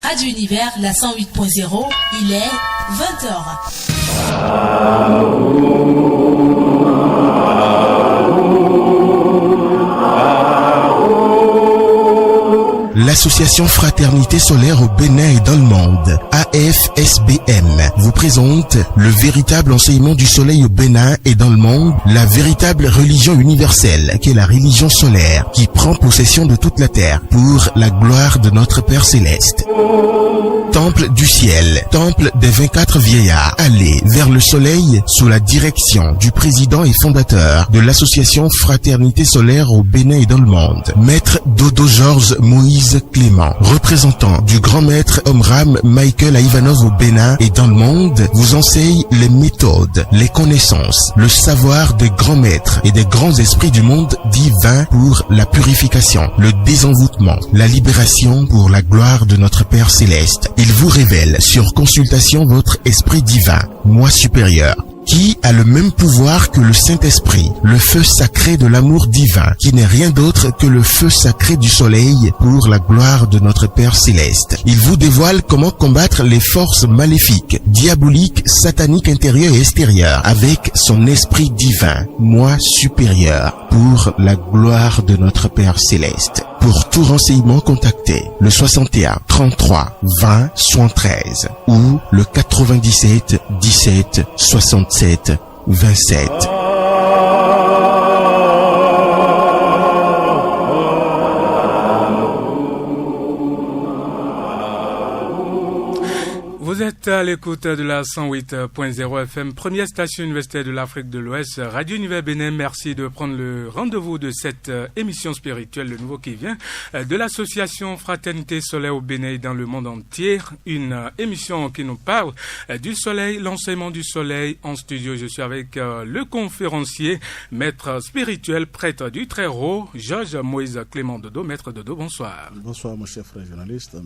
Radio Univers, la 108.0, il est 20h. L'Association Fraternité Solaire au Bénin et dans le monde, AFSBM, vous présente le véritable enseignement du soleil au Bénin et dans le monde, la véritable religion universelle, qui est la religion solaire, qui prend possession de toute la terre pour la gloire de notre Père Céleste. Temple du ciel, temple des 24 vieillards, allez vers le soleil sous la direction du président et fondateur de l'Association Fraternité Solaire au Bénin et dans le monde, Maître Dodo Georges Moïse Clément, représentant du grand maître Omram Michael Ivanov au Bénin et dans le monde, vous enseigne les méthodes, les connaissances, le savoir des grands maîtres et des grands esprits du monde divin pour la purification, le désenvoûtement, la libération pour la gloire de notre Père Céleste. Il vous révèle sur consultation votre esprit divin, moi supérieur, qui a le même pouvoir que le Saint-Esprit, le feu sacré de l'amour divin, qui n'est rien d'autre que le feu sacré du soleil pour la gloire de notre Père Céleste. Il vous dévoile comment combattre les forces maléfiques, diaboliques, sataniques intérieures et extérieures, avec son esprit divin, moi supérieur, pour la gloire de notre Père Céleste. Pour tout renseignement, contactez le 61 33 20 73 ou le 97 17 67 27. Vous êtes à l'écoute de la 108.0 FM, première station universitaire de l'Afrique de l'Ouest, Radio Univers Bénin. Merci de prendre le rendez-vous de cette émission spirituelle, le nouveau qui vient, de l'association Fraternité Solaire au Bénin et dans le monde entier. Une émission qui nous parle du soleil, l'enseignement du soleil. En studio, je suis avec le conférencier, maître spirituel, prêtre du Très-Haut, Georges Moïse Clément Dodo. Maître Dodo, bonsoir. Bonsoir, mon cher frère journaliste.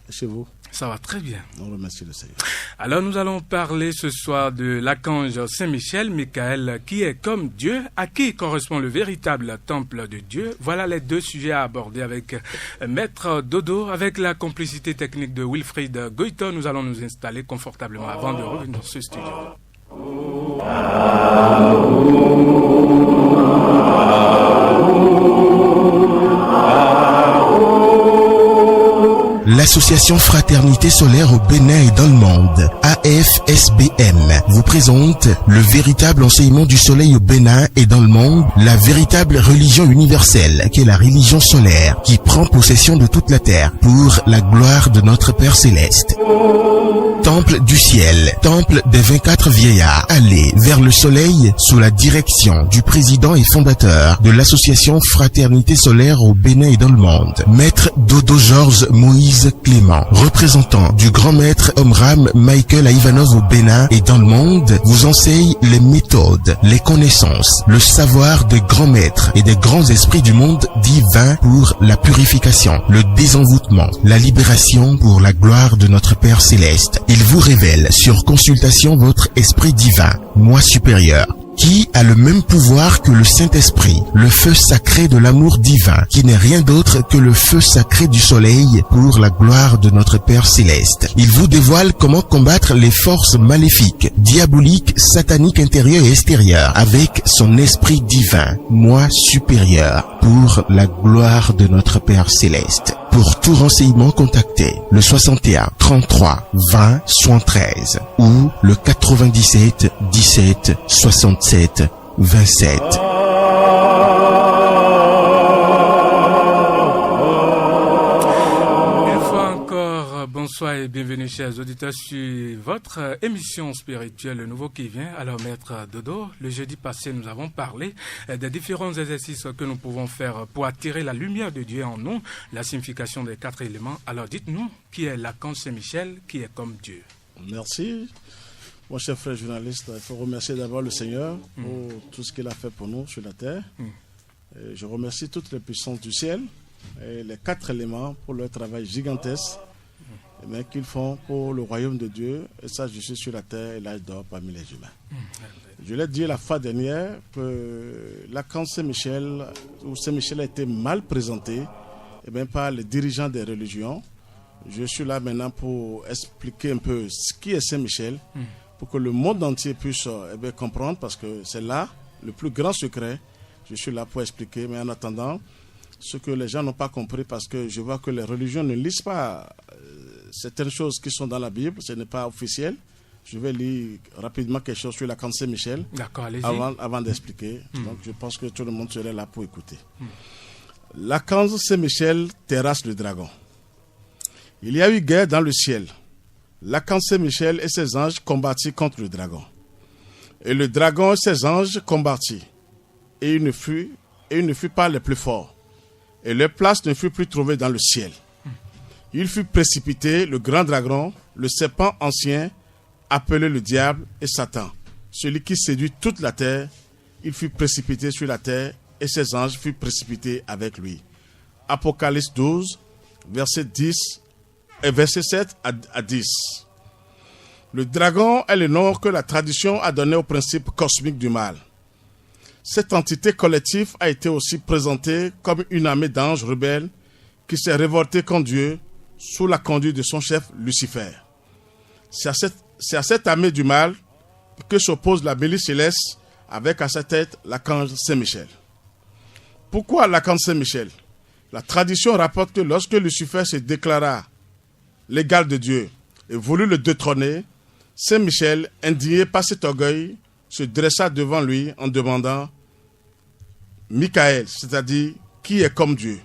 Chez vous? Ça va très bien. On remercie le Seigneur. Alors nous allons parler ce soir de l'archange Saint-Michel, Michael, qui est comme Dieu, à qui correspond le véritable temple de Dieu. Voilà les deux sujets à aborder avec Maître Dodo, avec la complicité technique de Wilfried Goïton. Nous allons nous installer confortablement avant de revenir dans ce studio. L'Association Fraternité Solaire au Bénin et dans le monde, AFSBM, vous présente le véritable enseignement du soleil au Bénin et dans le monde, la véritable religion universelle, qui est la religion solaire, qui prend possession de toute la terre pour la gloire de notre Père Céleste. Temple du ciel, temple des 24 vieillards, allez vers le soleil sous la direction du président et fondateur de l'Association Fraternité Solaire au Bénin et dans le monde, Maître Dodo Georges Moïse Clément, représentant du grand maître Omram Michael Ivanov au Bénin et dans le monde, vous enseigne les méthodes, les connaissances, le savoir des grands maîtres et des grands esprits du monde divin pour la purification, le désenvoûtement, la libération pour la gloire de notre Père Céleste. Il vous révèle sur consultation votre esprit divin, moi supérieur, qui a le même pouvoir que le Saint-Esprit, le feu sacré de l'amour divin, qui n'est rien d'autre que le feu sacré du soleil pour la gloire de notre Père Céleste. Il vous dévoile comment combattre les forces maléfiques, diaboliques, sataniques intérieures et extérieures, avec son esprit divin, moi supérieur, pour la gloire de notre Père Céleste. Pour tout renseignement, contactez le 61 33 20 73 ou le 97 17 67 27. Bonsoir et bienvenue chers auditeurs sur votre émission spirituelle Le Nouveau qui vient. Alors Maître Dodo, le jeudi passé nous avons parlé des différents exercices que nous pouvons faire pour attirer la lumière de Dieu en nous, la signification des 4 éléments. Alors dites-nous, qui est l'archange Saint-Michel, qui est comme Dieu? Merci. Mon cher frère journaliste, il faut remercier d'abord le Seigneur pour tout ce qu'il a fait pour nous sur la terre. Et je remercie toutes les puissances du ciel et les 4 éléments pour leur travail gigantesque qu'ils font pour le royaume de Dieu. Et ça, je suis sur la terre et là, je dors parmi les humains. Je l'ai dit la fois dernière que l'archange Saint-Michel, où Saint-Michel a été mal présenté par les dirigeants des religions Je suis là maintenant pour expliquer un peu ce qui est Saint-Michel, pour que le monde entier puisse comprendre, parce que c'est là le plus grand secret. Je suis là pour expliquer, mais en attendant, ce que les gens n'ont pas compris, parce que je vois que les religions ne lisent pas certaines choses qui sont dans la Bible, ce n'est pas officiel. Je vais lire rapidement quelque chose sur l'archange Saint-Michel. D'accord, allez-y. Avant d'expliquer. Donc je pense que tout le monde serait là pour écouter. L'archange Saint-Michel terrasse le dragon. Il y a eu guerre dans le ciel. L'archange Saint-Michel et ses anges combattirent contre le dragon. Et le dragon et ses anges combattirent. Et il ne fut pas les plus forts. Et leur place ne fut plus trouvée dans le ciel. Il fut précipité, le grand dragon, le serpent ancien, appelé le diable et Satan, celui qui séduit toute la terre. Il fut précipité sur la terre et ses anges furent précipités avec lui. Apocalypse 12, verset 7 à 10. Le dragon est le nom que la tradition a donné au principe cosmique du mal. Cette entité collective a été aussi présentée comme une armée d'anges rebelles qui s'est révoltée contre Dieu sous la conduite de son chef Lucifer. C'est à cette armée du mal que s'oppose la milice céleste avec à sa tête l'archange Saint-Michel. Pourquoi l'archange Saint-Michel? La tradition rapporte que lorsque Lucifer se déclara l'égal de Dieu et voulut le détrôner, Saint-Michel, indigné par cet orgueil, se dressa devant lui en demandant Michael, c'est-à-dire qui est comme Dieu.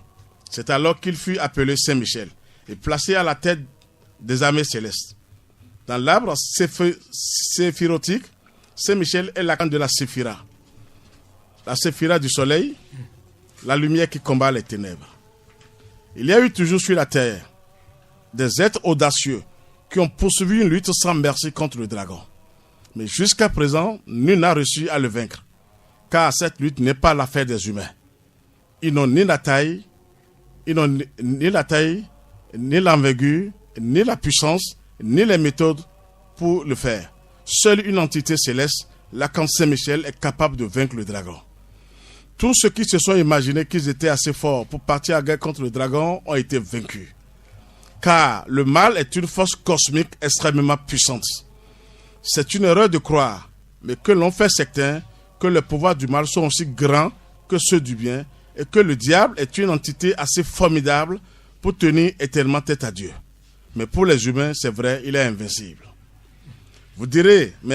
C'est alors qu'il fut appelé Saint-Michel et placé à la tête des armées célestes. Dans l'arbre séphirotique, Saint-Michel est l'archange de la séphira. La séphira du soleil, la lumière qui combat les ténèbres. Il y a eu toujours sur la terre des êtres audacieux qui ont poursuivi une lutte sans merci contre le dragon. Mais jusqu'à présent, nul n'a réussi à le vaincre, car cette lutte n'est pas l'affaire des humains. Ils n'ont ni la taille, ni l'envergure, ni la puissance, ni les méthodes pour le faire. Seule une entité céleste, l'archange Saint-Michel, est capable de vaincre le dragon. Tous ceux qui se sont imaginés qu'ils étaient assez forts pour partir à guerre contre le dragon ont été vaincus. Car le mal est une force cosmique extrêmement puissante. C'est une erreur de croire, mais que l'on fait certains, que les pouvoirs du mal sont aussi grands que ceux du bien, et que le diable est une entité assez formidable pour tenir éternellement tête à Dieu. Mais pour les humains, c'est vrai, il est invincible. Vous direz, il n'y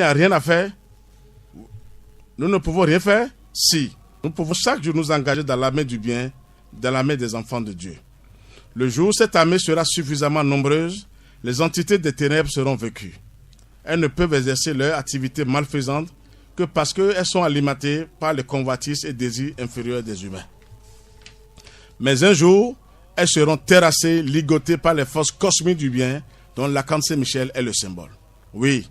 a rien à faire. Nous ne pouvons rien faire. Si, nous pouvons chaque jour nous engager dans l'armée du bien, dans l'armée des enfants de Dieu. Le jour où cette armée sera suffisamment nombreuse, les entités des ténèbres seront vaincues. Elles ne peuvent exercer leur activité malfaisante que parce qu'elles sont alimentées par les convoitises et désirs inférieurs des humains. Mais un jour, elles seront terrassées, ligotées par les forces cosmiques du bien, dont l'archange Saint-Michel est le symbole. Oui,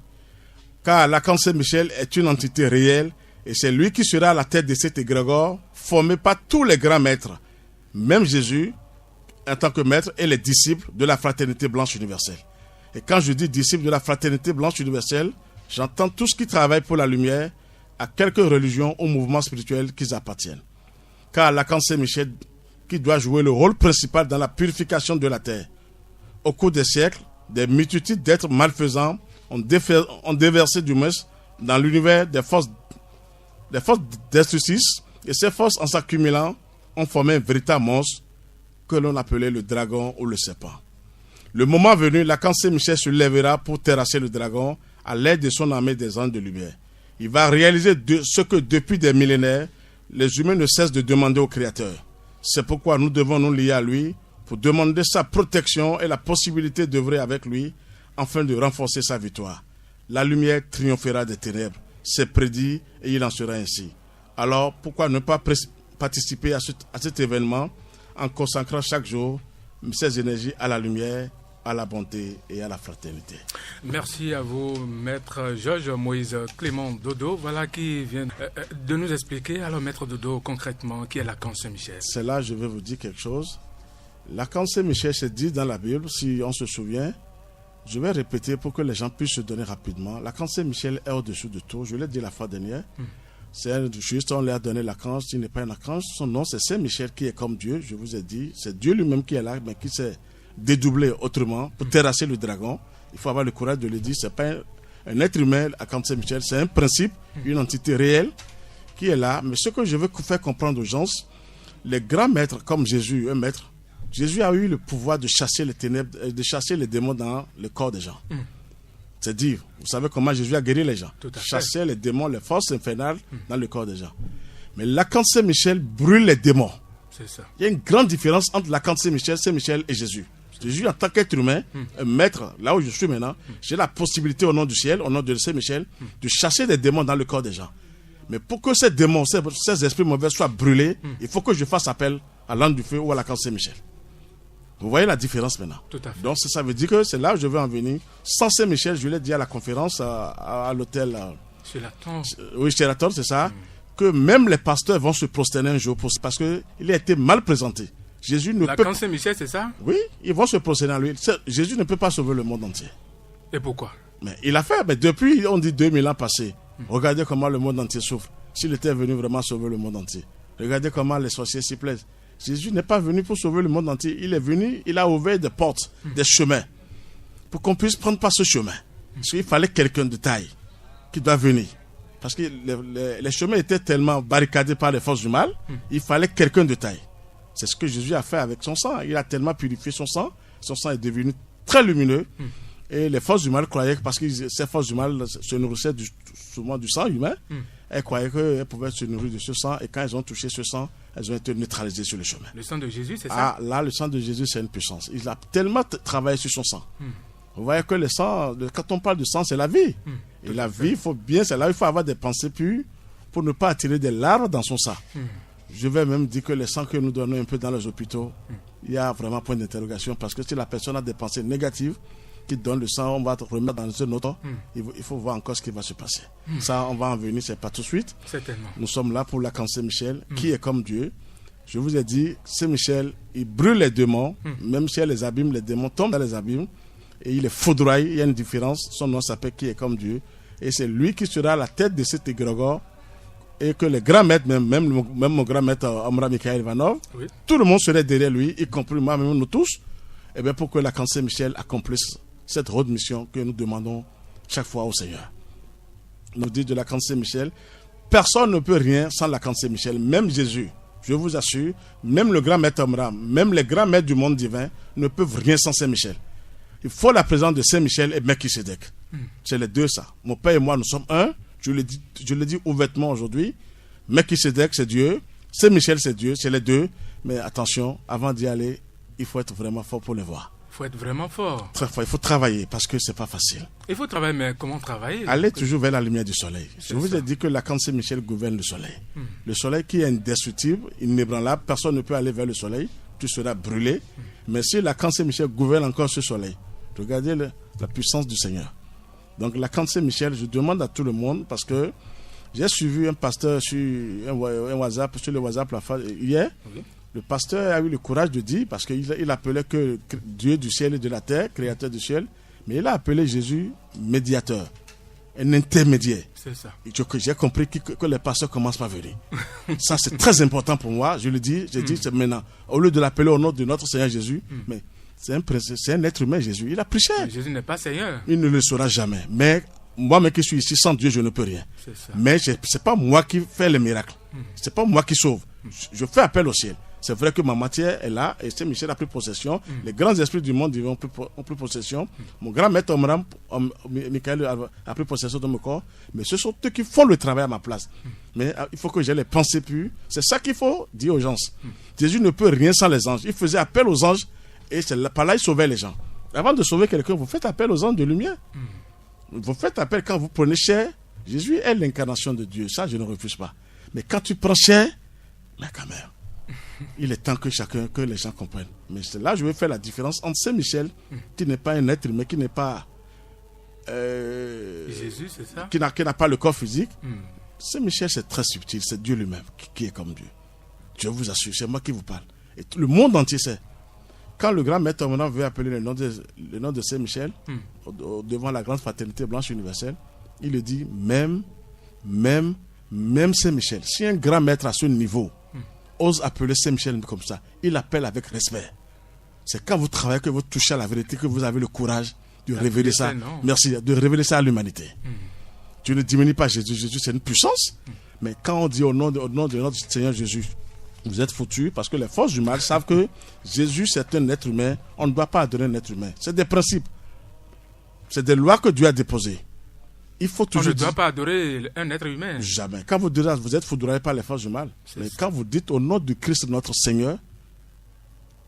car l'archange Saint-Michel est une entité réelle et c'est lui qui sera à la tête de cet égrégore formé par tous les grands maîtres, même Jésus en tant que maître et les disciples de la fraternité blanche universelle. Et quand je dis disciples de la fraternité blanche universelle, j'entends tous qui travaillent pour la lumière à quelques religions ou mouvements spirituels qu'ils appartiennent. Car l'archange Saint-Michel qui doit jouer le rôle principal dans la purification de la terre. Au cours des siècles, des multitudes d'êtres malfaisants ont déversé du moins dans l'univers des forces destructrices, et ces forces, en s'accumulant, ont formé un véritable monstre que l'on appelait le dragon ou le serpent. Le moment venu, l'archange Saint-Michel se lèvera pour terrasser le dragon à l'aide de son armée des anges de lumière. Il va réaliser ce que depuis des millénaires, les humains ne cessent de demander au Créateur. C'est pourquoi nous devons nous lier à lui pour demander sa protection et la possibilité d'œuvrer avec lui afin de renforcer sa victoire. La lumière triomphera des ténèbres. C'est prédit et il en sera ainsi. Alors pourquoi ne pas participer à cet événement en consacrant chaque jour ses énergies à la lumière, à la bonté et à la fraternité. Merci à vous, Maître Georges Moïse Clément Dodo, voilà qui vient de nous expliquer. Alors, Maître Dodo, concrètement, qui est l'archange Saint-Michel? C'est là, je vais vous dire quelque chose. L'archange Saint-Michel, c'est dit dans la Bible, si on se souvient. Je vais répéter pour que les gens puissent se donner rapidement. L'archange Saint-Michel est au-dessus de tout. Je l'ai dit la fois dernière. C'est un juste, on lui a donné l'archange, il n'est pas un archange. Son nom, c'est Saint-Michel qui est comme Dieu. Je vous ai dit, c'est Dieu lui-même qui est là, mais qui s'est dédoublé autrement pour terrasser le dragon. Il faut avoir le courage de le dire. C'est pas un être humain à comme Saint-Michel, c'est un principe, une entité réelle qui est là. Mais ce que je veux faire comprendre aux gens, les grands maîtres comme Jésus, un maître, Jésus a eu le pouvoir de chasser les ténèbres, de chasser les démons dans le corps des gens. C'est dire, vous savez comment Jésus a guéri les gens. Chasser les démons, les forces infernales dans le corps des gens. Mais l'archange Saint-Michel brûle les démons. C'est ça. Il y a une grande différence entre l'archange Saint-Michel et Jésus. Jésus, en tant qu'être humain, un maître, là où je suis maintenant, j'ai la possibilité au nom du ciel, au nom de Saint-Michel, de chasser des démons dans le corps des gens. Mais pour que ces démons, ces esprits mauvais soient brûlés, il faut que je fasse appel à l'ange du feu ou à l'archange Saint-Michel. Vous voyez la différence maintenant. Tout à fait. Donc ça veut dire que c'est là où je veux en venir. Sans Saint-Michel, je l'ai dit à la conférence à l'hôtel. Oui, chez la Torre, c'est ça. Que même les pasteurs vont se prosterner un jour parce qu'il a été mal présenté. Jésus ne peut pas. Saint-Michel, c'est ça? Oui, ils vont se prosterner à lui. Jésus ne peut pas sauver le monde entier. Et pourquoi? Mais il a fait. Mais depuis, on dit 2000 ans passés. Regardez comment le monde entier souffre. S'il était venu vraiment sauver le monde entier. Regardez comment les sorciers s'y plaisent. Jésus n'est pas venu pour sauver le monde entier. Il est venu, il a ouvert des portes, des chemins, pour qu'on puisse prendre par ce chemin. Parce qu'il fallait quelqu'un de taille qui doit venir. Parce que les chemins étaient tellement barricadés par les forces du mal, il fallait quelqu'un de taille. C'est ce que Jésus a fait avec son sang. Il a tellement purifié son sang est devenu très lumineux. Et les forces du mal croyaient que, parce que ces forces du mal se nourrissaient souvent du sang humain, elles croyaient qu'elles pouvaient se nourrir de ce sang, et quand elles ont touché ce sang, elles ont été neutralisées sur le chemin. Le sang de Jésus, c'est ça? Ah, là, le sang de Jésus, c'est une puissance. Il a tellement travaillé sur son sang. Vous voyez que le sang, quand on parle de sang, c'est la vie. Et la vie, il faut bien, c'est là où il faut avoir des pensées pures pour ne pas attirer des larves dans son sang. Je vais même dire que le sang que nous donnons un peu dans les hôpitaux, il y a vraiment point d'interrogation, parce que si la personne a des pensées négatives, qui donne le sang, on va te remettre dans un autre. Il faut voir encore ce qui va se passer. Ça, on va en venir, c'est pas tout de suite. Certainement. Nous sommes là pour l'archange Saint-Michel, qui est comme Dieu. Je vous ai dit, Saint-Michel, il brûle les démons, même si les abîmes, les démons tombent dans les abîmes, et il est foudroyé. Il y a une différence. Son nom s'appelle qui est comme Dieu. Et c'est lui qui sera à la tête de cet égrégore, et que les grands maîtres, même mon grand maître Omra Mikhaël Ivanov, tout le monde serait derrière lui, y compris moi, même nous tous, et bien pour que l'archange Saint-Michel accomplisse cette haute mission que nous demandons chaque fois au Seigneur. Nous dit de l'archange Saint-Michel, personne ne peut rien sans l'archange Saint-Michel, même Jésus. Je vous assure, même le grand maître Omram, même les grands maîtres du monde divin ne peuvent rien sans Saint-Michel. Il faut la présence de Saint-Michel et Melchisédek. C'est les deux ça. Mon père et moi, nous sommes un. Je le dis ouvertement aujourd'hui. Melchisédek, c'est Dieu. Saint-Michel, c'est Dieu. C'est les deux. Mais attention, avant d'y aller, il faut être vraiment fort pour les voir. Il faut être vraiment fort. Très fort. Il faut travailler parce que c'est pas facile. Il faut travailler, mais comment travailler? Allez toujours vers la lumière du soleil. Je vous ai dit que l'archange Saint-Michel gouverne le soleil. Le soleil qui est indestructible, inébranlable, personne ne peut aller vers le soleil. Tu seras brûlé. Mais si l'archange Saint-Michel gouverne encore ce soleil, regardez la puissance du Seigneur. Donc l'archange Saint-Michel, je demande à tout le monde, parce que j'ai suivi un pasteur sur le WhatsApp hier. Le pasteur a eu le courage de dire, parce qu'il appelait que Dieu du ciel et de la terre, créateur du ciel, mais il a appelé Jésus médiateur, un intermédiaire. C'est ça. J'ai compris que les pasteurs commencent par venir. Ça, c'est très important pour moi. Je le dis, c'est maintenant. Au lieu de l'appeler au nom de notre Seigneur Jésus, mais c'est un être humain, Jésus. Il a pris cher. Mais Jésus n'est pas Seigneur. Il ne le sera jamais. Mais moi-même qui suis ici, sans Dieu, je ne peux rien. C'est ça. Mais ce n'est pas moi qui fais les miracles. Ce n'est pas moi qui sauve. Je fais appel au ciel. C'est vrai que ma matière est là et Saint-Michel a pris possession. Les grands esprits du monde ont pris possession. Mon grand maître Omram, Michael, a pris possession de mon corps. Mais ce sont eux qui font le travail à ma place. Mais il faut que j'ai les pensées pures. C'est ça qu'il faut dire aux gens. Jésus ne peut rien sans les anges. Il faisait appel aux anges et par là il sauvait les gens. Avant de sauver quelqu'un, vous faites appel aux anges de lumière. Vous faites appel quand vous prenez chair. Jésus est l'incarnation de Dieu. Ça, je ne refuse pas. Mais quand tu prends chair, mais quand même. Il est temps que les gens comprennent. Mais c'est là que je vais faire la différence entre Saint-Michel, qui n'est pas un être humain, qui n'est pas Jésus, c'est ça? Qui n'a pas le corps physique. Saint-Michel, c'est très subtil, c'est Dieu lui-même qui est comme Dieu. Je vous assure, c'est moi qui vous parle. Et le monde entier sait. Quand le grand maître maintenant veut appeler le nom de Saint-Michel, devant la grande fraternité blanche universelle, il le dit même Même Saint-Michel, si un grand maître à ce niveau ose appeler Saint-Michel comme ça, il appelle avec respect. C'est quand vous travaillez que vous touchez à la vérité que vous avez le courage de révéler ça. Merci, de révéler ça à l'humanité. Tu ne diminues pas Jésus. Jésus, c'est une puissance. Mais quand on dit au nom de notre Seigneur Jésus, vous êtes foutus parce que les forces du mal savent que Jésus, c'est un être humain. On ne doit pas adorer un être humain. C'est des principes. C'est des lois que Dieu a déposées. Il faut toujours on ne doit pas adorer un être humain. Jamais. Quand vous direz, vous êtes foudroyé par les forces du mal. Mais quand vous dites au nom du Christ, notre Seigneur,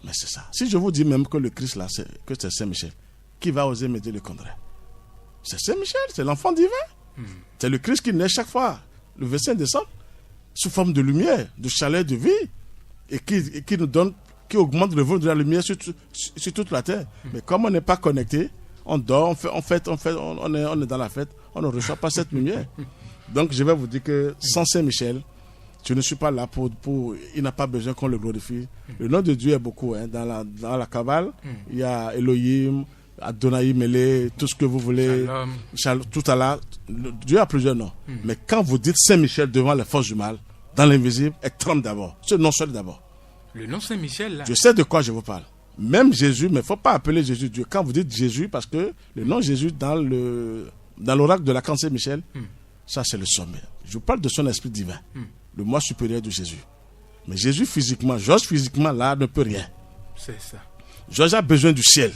mais c'est ça. Si je vous dis même que le Christ là, que c'est Saint-Michel, qui va oser me dire le contraire? C'est Saint-Michel, c'est l'enfant divin. C'est le Christ qui naît chaque fois, le 25 décembre, sous forme de lumière, de chaleur, de vie, et qui nous donne, qui augmente le volume de la lumière sur toute la terre. Mais comme on n'est pas connecté, on dort, on est dans la fête, on ne reçoit pas cette lumière. Donc je vais vous dire que sans Saint-Michel, je ne suis pas là pour il n'a pas besoin qu'on le glorifie. Le nom de Dieu est beaucoup. Dans la Kabbale, il y a Elohim, Adonai, Mélé, tout ce que vous voulez. Tout à l'heure. Dieu a plusieurs noms. Mais quand vous dites Saint-Michel devant les forces du mal, dans l'invisible, elle tremble d'abord. Ce nom seul d'abord. Le nom Saint-Michel, là. Je sais de quoi je vous parle. Même Jésus, mais il ne faut pas appeler Jésus Dieu. Quand vous dites Jésus, parce que le nom Jésus dans l'oracle de l'archange Saint-Michel, ça c'est le sommet. Je vous parle de son esprit divin. Le moi supérieur de Jésus. Mais Jésus physiquement, Georges physiquement là ne peut rien. C'est ça. Georges a besoin du ciel.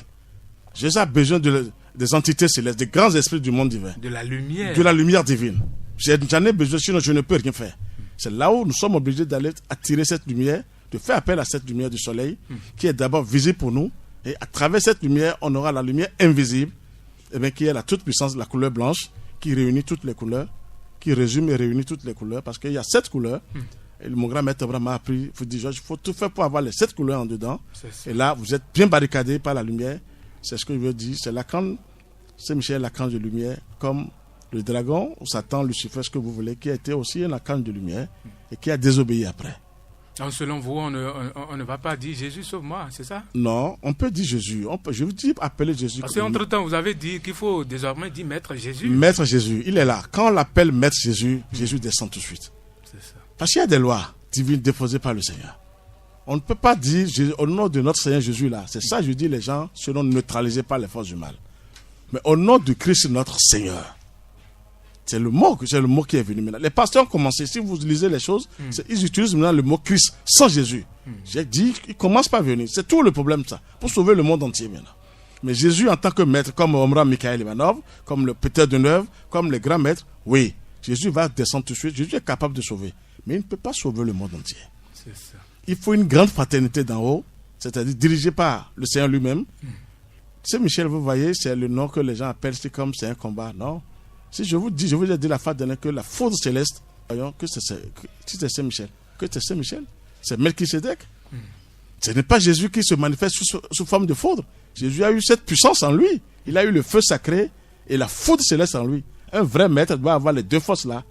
Jésus a besoin des entités célestes, des grands esprits du monde divin. De la lumière. De la lumière divine. J'en ai besoin, sinon je ne peux rien faire. C'est là où nous sommes obligés d'aller attirer cette lumière, de faire appel à cette lumière du soleil, qui est d'abord visible pour nous. Et à travers cette lumière, on aura la lumière invisible, qui est la toute puissance, la couleur blanche, qui réunit toutes les couleurs, qui résume et réunit toutes les couleurs, parce qu'il y a 7 couleurs. Et mon grand maître Abraham m'a appris, il faut tout faire pour avoir les 7 couleurs en dedans. Et là, vous êtes bien barricadé par la lumière. C'est ce que je veux dire. C'est l'archange, Saint-Michel, l'archange de lumière, comme le dragon, ou Satan, Lucifer, ce que vous voulez, qui a été aussi un archange de lumière et qui a désobéi après. Donc, selon vous, on ne va pas dire Jésus sauve-moi, c'est ça? Non, on peut dire Jésus. Je vous dis appeler Jésus. Parce qu'entre-temps, vous avez dit qu'il faut désormais dire Maître Jésus. Maître Jésus, il est là. Quand on l'appelle Maître Jésus, Jésus descend tout de suite. C'est ça. Parce qu'il y a des lois divines déposées par le Seigneur. On ne peut pas dire au nom de notre Seigneur Jésus là. C'est ça, je dis, les gens seront neutralisés par les forces du mal. Mais au nom du Christ, notre Seigneur. C'est le mot qui est venu maintenant. Les pasteurs ont commencé, si vous lisez les choses, ils utilisent maintenant le mot Christ sans Jésus. J'ai dit, ils commencent par venir. C'est tout le problème, ça. Pour sauver le monde entier maintenant. Mais Jésus, en tant que maître, comme Omra Michael Ivanov, comme le Peter de Neuve, comme les grands maîtres, oui, Jésus va descendre tout de suite. Jésus est capable de sauver. Mais il ne peut pas sauver le monde entier. C'est ça. Il faut une grande fraternité d'en haut, c'est-à-dire dirigée par le Seigneur lui-même. Saint-Michel, vous voyez, c'est le nom que les gens appellent, c'est comme c'est un combat. Non. Si je vous dis, je vous ai dit la fois dernière que la foudre céleste, voyons que c'est Saint-Michel. Que c'est Saint-Michel, c'est Melchisedec. Ce n'est pas Jésus qui se manifeste sous forme de foudre. Jésus a eu cette puissance en lui. Il a eu le feu sacré et la foudre céleste en lui. Un vrai maître doit avoir les deux forces là,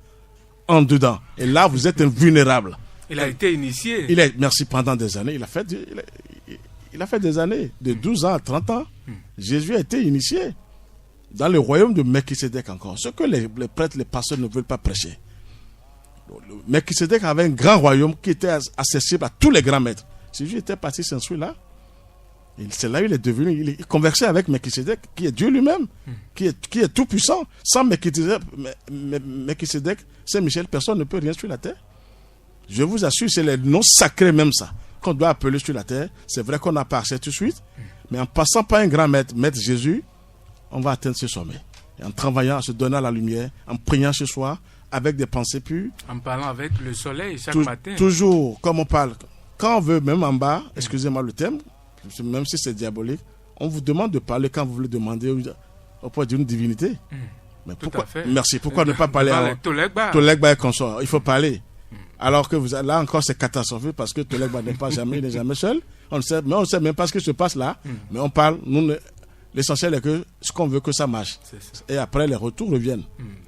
en dedans. Et là, vous êtes invulnérable. Il a été initié. Merci, pendant des années. Il a fait des années, de 12 ans à 30 ans. Jésus a été initié dans le royaume de Melchisedec encore. Ce que les prêtres, les pasteurs ne veulent pas prêcher. Melchisedec avait un grand royaume qui était accessible à tous les grands maîtres. Jésus était parti s'instruire là. C'est là où il est devenu. Il conversait avec Melchisedec, qui est Dieu lui-même, qui est tout puissant. Sans Melchisedec, Saint-Michel, personne ne peut rien sur la terre. Je vous assure, c'est les noms sacrés même ça, qu'on doit appeler sur la terre. C'est vrai qu'on n'a pas accès tout de suite, mais en passant par un grand maître, Maître Jésus, on va atteindre ce sommet. Et en travaillant, en se donnant la lumière, en priant ce soir, avec des pensées pures. En parlant avec le soleil chaque matin. Toujours, comme on parle. Quand on veut, même en bas, excusez-moi le terme, même si c'est diabolique, on vous demande de parler quand vous voulez demander auprès d'une divinité. Mais pourquoi, merci. Pourquoi ne pas parler à Tolegba et consort? Il faut parler. Alors que là encore c'est catastrophique parce que Tolegba n'est jamais seul. On ne sait même pas ce qui se passe là. Mais on parle. L'essentiel est que ce qu'on veut que ça marche. Et après les retours reviennent.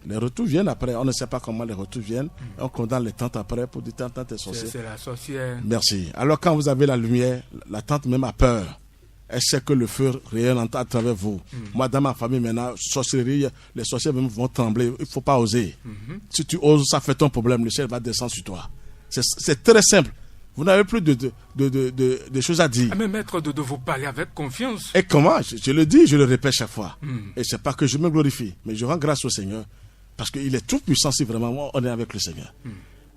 Les retours viennent après. On ne sait pas comment les retours viennent. On condamne les tantes après pour dire tante est sorcière. C'est la sorcière. Merci. Alors quand vous avez la lumière, la tante même a peur. elle sait que le feu rayonne à travers vous. Moi, dans ma famille, maintenant, sorcellerie, les sorciers vont trembler. Il ne faut pas oser. Si tu oses, ça fait ton problème. Le ciel va descendre sur toi. C'est très simple. Vous n'avez plus de choses à dire. Mais maître, de vous parler avec confiance. Et comment? Je le dis, je le répète chaque fois. Et c'est pas que je me glorifie, mais je rends grâce au Seigneur. Parce qu'il est tout puissant si vraiment on est avec le Seigneur.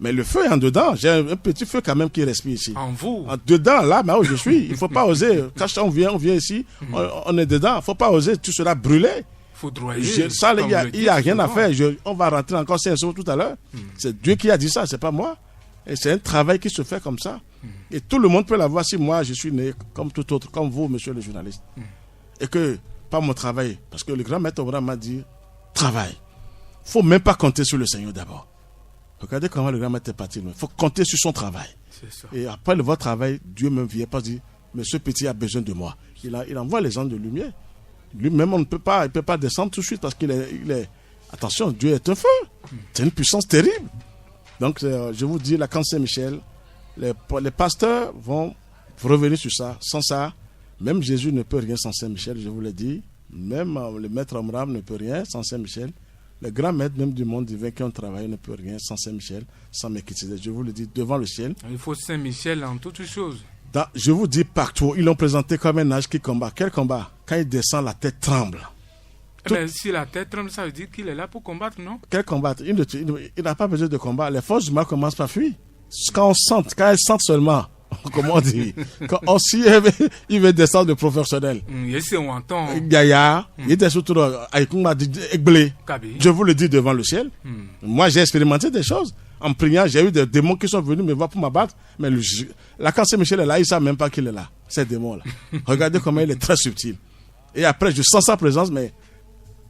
Mais le feu est en dedans. J'ai un petit feu quand même qui respire ici. En vous? En dedans, là, où je suis. Il ne faut pas oser. Quand on vient ici, on est dedans. Il ne faut pas oser. Tu seras brûlé. Foudroyer. Ça, il n'y a rien à faire. On va rentrer encore 5 jours tout à l'heure. C'est Dieu qui a dit ça, c'est pas moi. Et c'est un travail qui se fait comme ça. Et tout le monde peut l'avoir si moi, je suis né comme tout autre, comme vous, monsieur le journaliste. Et que, pas mon travail. Parce que le grand maître Abraham m'a dit, travail. Il ne faut même pas compter sur le Seigneur d'abord. Regardez comment le grand maître est parti. Il faut compter sur son travail. Ça. Et après votre travail, Dieu même vient pas dire, mais ce petit a besoin de moi. Il envoie les gens de lumière. Lui-même, il ne peut pas descendre tout de suite parce qu'il est... Attention, Dieu est un feu. C'est une puissance terrible. Donc, je vous dis, la Camp Saint-Michel, les pasteurs vont revenir sur ça. Sans ça, même Jésus ne peut rien sans Saint-Michel, je vous l'ai dit. Même le maître Amram ne peut rien sans Saint-Michel. Les grands maîtres même du monde divin qui ont travaillé ne peuvent rien sans Saint-Michel, sans Melchisedec. Je vous le dis devant le ciel. Il faut Saint-Michel en toutes choses. Je vous dis partout, ils l'ont présenté comme un âge qui combat. Quel combat? Quand il descend, la tête tremble. Mais si la tête tremble, ça veut dire qu'il est là pour combattre, non? Quel combat? Il n'a pas besoin de combat. Les forces du mal commencent par fuir. Quand elles sentent seulement, comment on dit, quand aussi il veut descendre de professionnel. Gaïa, il était surtout je vous le dis devant le ciel. Moi, j'ai expérimenté des choses. En priant, j'ai eu des démons qui sont venus me voir pour m'abattre. Mais la Camp Saint-Michel est là, ils ne savent même pas qu'il est là. Ces démons-là. Regardez comment il est très subtil. Et après, je sens sa présence, mais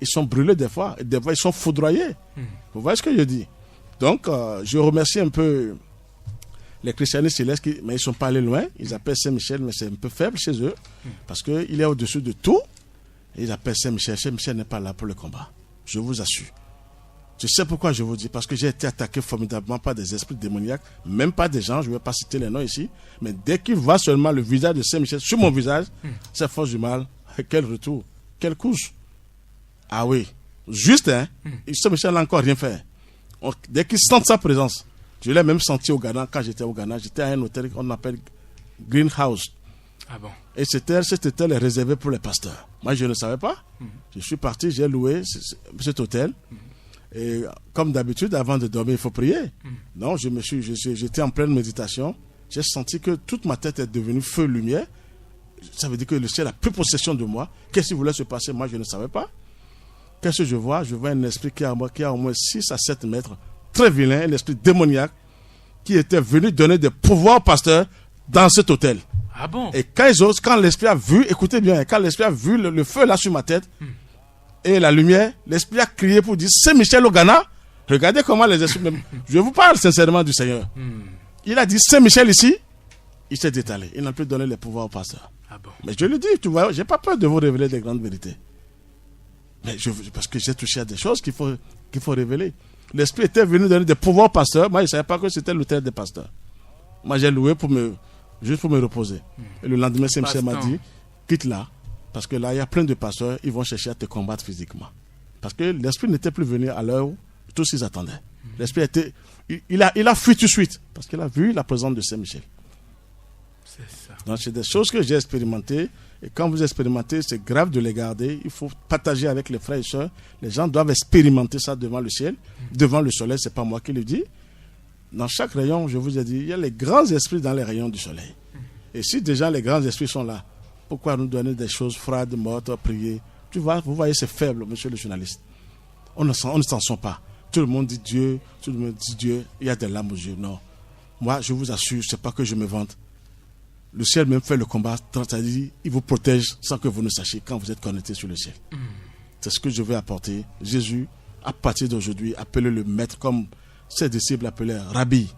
ils sont brûlés des fois. Et des fois, ils sont foudroyés. Vous voyez ce que je dis? Donc, je remercie un peu les christianistes célestes, mais ils ne sont pas allés loin. Ils appellent Saint-Michel, mais c'est un peu faible chez eux. Parce qu'il est au-dessus de tout. Et ils appellent Saint-Michel. Saint-Michel n'est pas là pour le combat. Je vous assure. Je sais pourquoi je vous dis. Parce que j'ai été attaqué formidablement par des esprits démoniaques. Même pas des gens, je ne vais pas citer les noms ici. Mais dès qu'ils voient seulement le visage de Saint-Michel sur mon visage, c'est force du mal. Quel retour. Quelle couche. Ah oui. Juste, hein. Saint-Michel n'a encore rien fait. Dès qu'ils sentent sa présence, je l'ai même senti au Ghana. Quand j'étais au Ghana, j'étais à un hôtel qu'on appelle Greenhouse. Ah bon? Et cet hôtel est réservé pour les pasteurs. Moi, je ne savais pas. Je suis parti, j'ai loué cet hôtel. Et comme d'habitude, avant de dormir, il faut prier. Donc, j'étais en pleine méditation. J'ai senti que toute ma tête est devenue feu lumière. Ça veut dire que le ciel a pris possession de moi. Qu'est-ce qui voulait se passer? Moi, je ne savais pas. Qu'est-ce que je vois? Je vois un esprit qui a au moins 6 à 7 mètres, très vilain, un esprit démoniaque, qui était venu donner des pouvoirs aux pasteurs dans cet hôtel. Ah bon? Et quand l'esprit a vu, écoutez bien, quand l'esprit a vu le feu là sur ma tête, et la lumière, l'esprit a crié pour dire, Saint-Michel au Ghana. Regardez comment les esprits, je vous parle sincèrement du Seigneur. Il a dit, Saint-Michel ici, il s'est détalé. Il n'a plus donné les pouvoirs aux pasteurs. Ah bon? Mais je le dis, tu vois, j'ai pas peur de vous révéler des grandes vérités. Mais parce que j'ai touché à des choses qu'il faut révéler. L'esprit était venu donner des pouvoirs aux pasteurs. Moi, je ne savais pas que c'était l'hôtel des pasteurs. Moi, j'ai loué juste pour me reposer. Et le lendemain, Saint-Michel m'a dit, quitte là. Parce que là, il y a plein de pasteurs, ils vont chercher à te combattre physiquement. Parce que l'esprit n'était plus venu à l'heure où tous ils attendaient. L'esprit était... Il a fui tout de suite. Parce qu'il a vu la présence de Saint-Michel. C'est ça. Donc, c'est des choses que j'ai expérimentées. Et quand vous expérimentez, c'est grave de les garder. Il faut partager avec les frères et sœurs. Les gens doivent expérimenter ça devant le ciel. Devant le soleil, ce n'est pas moi qui le dis. Dans chaque rayon, je vous ai dit, il y a les grands esprits dans les rayons du soleil. Et si déjà les grands esprits sont là, pourquoi nous donner des choses froides, mortes, prier? Vous voyez, c'est faible, monsieur le journaliste. On ne s'en sent pas. Tout le monde dit Dieu, tout le monde dit Dieu. Il y a des larmes aux yeux. Non. Moi, je vous assure, ce n'est pas que je me vante. Le ciel même fait le combat, c'est-à-dire il vous protège sans que vous ne sachiez quand vous êtes connecté sur le ciel. C'est ce que je veux apporter. Jésus, à partir d'aujourd'hui, appelez le maître comme ses disciples l'appelaient Rabbi.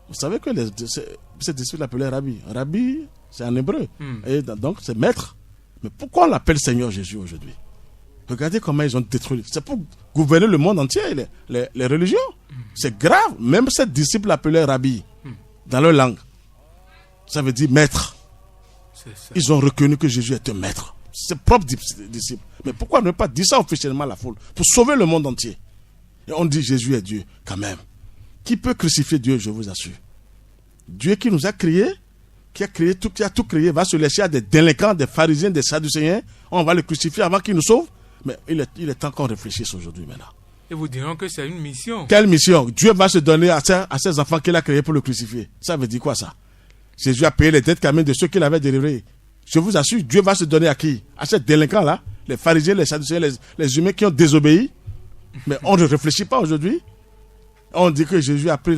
Vous savez que ses disciples l'appelaient Rabbi. Rabbi, c'est en hébreu. Et donc, c'est maître. Mais pourquoi on l'appelle Seigneur Jésus aujourd'hui? Regardez comment ils ont détruit. C'est pour gouverner le monde entier, les religions. C'est grave. Même ses disciples l'appelaient Rabbi dans leur langue. Ça veut dire maître. Ils ont reconnu que Jésus est un maître. C'est propre disciple. Mais pourquoi ne pas dire ça officiellement à la foule? Pour sauver le monde entier. Et on dit Jésus est Dieu, quand même. Qui peut crucifier Dieu, je vous assure? Dieu qui nous a créés, qui a tout créé, va se laisser à des délinquants, des pharisiens, des sadducéens. On va le crucifier avant qu'il nous sauve. Mais il est temps qu'on réfléchisse aujourd'hui maintenant. Et vous direz que c'est une mission. Quelle mission? Dieu va se donner à ses enfants qu'il a créés pour le crucifier. Ça veut dire quoi ça? Jésus a payé les dettes quand même de ceux qu'il avait délivrés. Je vous assure, Dieu va se donner à qui? À ces délinquants-là, les pharisiens, les sadducéens, les humains qui ont désobéi. Mais on ne réfléchit pas aujourd'hui. On dit que Jésus a pris